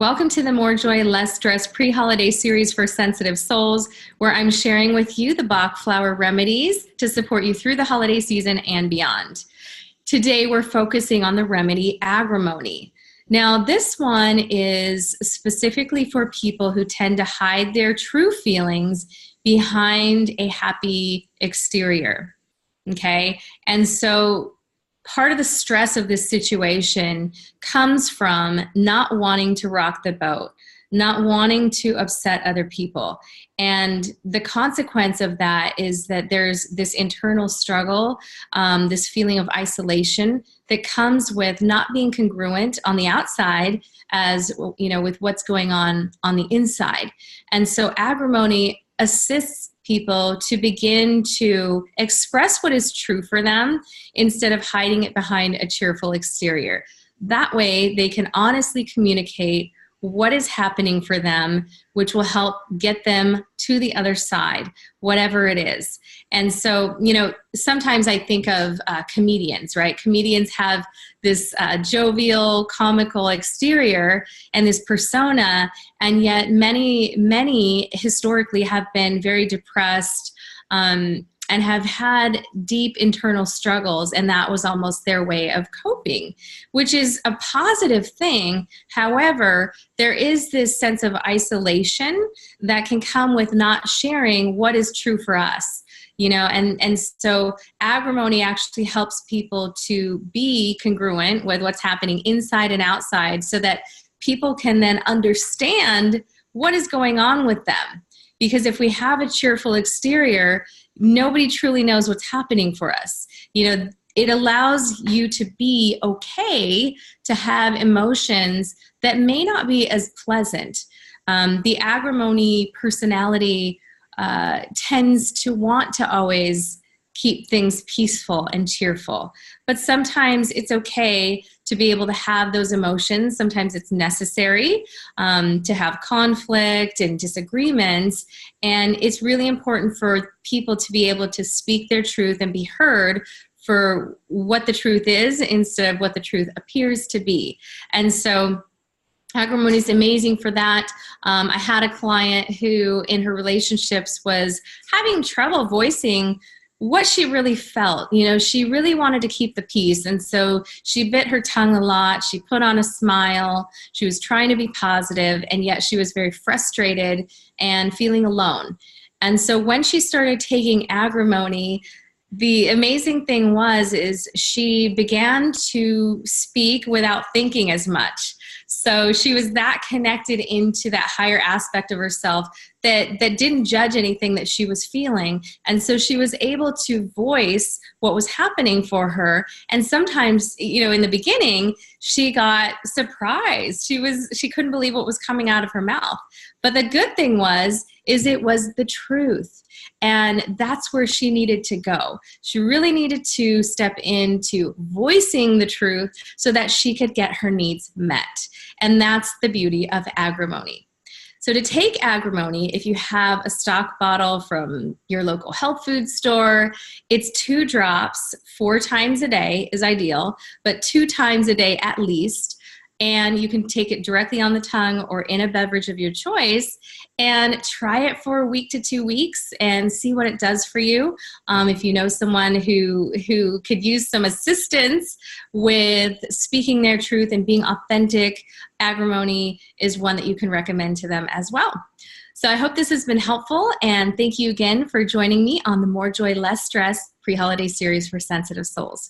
Welcome to the More Joy, Less Stress pre-holiday series for sensitive souls, where I'm sharing with you the Bach Flower Remedies to support you through the holiday season and beyond. Today, we're focusing on the remedy Agrimony. Now, this one is specifically for people who tend to hide their true feelings behind a happy exterior, okay? And so part of the stress of this situation comes from not wanting to rock the boat, not wanting to upset other people. And the consequence of that is that there's this internal struggle, this feeling of isolation that comes with not being congruent on the outside as, you know, with what's going on the inside. And so Agrimony assists people to begin to express what is true for them instead of hiding it behind a cheerful exterior. That way they can honestly communicate what is happening for them, which will help get them to the other side, whatever it is. And so, you know, sometimes I think of comedians, right? Comedians have this jovial, comical exterior and this persona, and yet many historically have been very depressed, and have had deep internal struggles, and that was almost their way of coping, which is a positive thing. However, there is this sense of isolation that can come with not sharing what is true for us, you know, and so Agrimony actually helps people to be congruent with what's happening inside and outside so that people can then understand what is going on with them. Because if we have a cheerful exterior, nobody truly knows what's happening for us. You know, it allows you to be okay to have emotions that may not be as pleasant. The Agrimony personality tends to want to always keep things peaceful and cheerful. But sometimes it's okay to be able to have those emotions. Sometimes it's necessary to have conflict and disagreements. And it's really important for people to be able to speak their truth and be heard for what the truth is instead of what the truth appears to be. And so Agrimony is amazing for that. I had a client who in her relationships was having trouble voicing what she really felt. You know, she really wanted to keep the peace. And so she bit her tongue a lot. She put on a smile. She was trying to be positive, and yet she was very frustrated and feeling alone. And so when she started taking Agrimony, the amazing thing is she began to speak without thinking as much. So she was that connected into that higher aspect of herself that didn't judge anything that she was feeling. And so she was able to voice what was happening for her. And sometimes, you know, in the beginning, she got surprised. She couldn't believe what was coming out of her mouth. But the good thing is it was the truth. And that's where she needed to go. She really needed to step into voicing the truth so that she could get her needs met. And that's the beauty of Agrimony. So to take Agrimony, if you have a stock bottle from your local health food store, it's 2 drops 4 times a day is ideal, but 2 times a day at least. And you can take it directly on the tongue or in a beverage of your choice and try it for a week to 2 weeks and see what it does for you. If you know someone who could use some assistance with speaking their truth and being authentic, Agrimony is one that you can recommend to them as well. So I hope this has been helpful, and thank you again for joining me on the More Joy, Less Stress pre-holiday series for sensitive souls.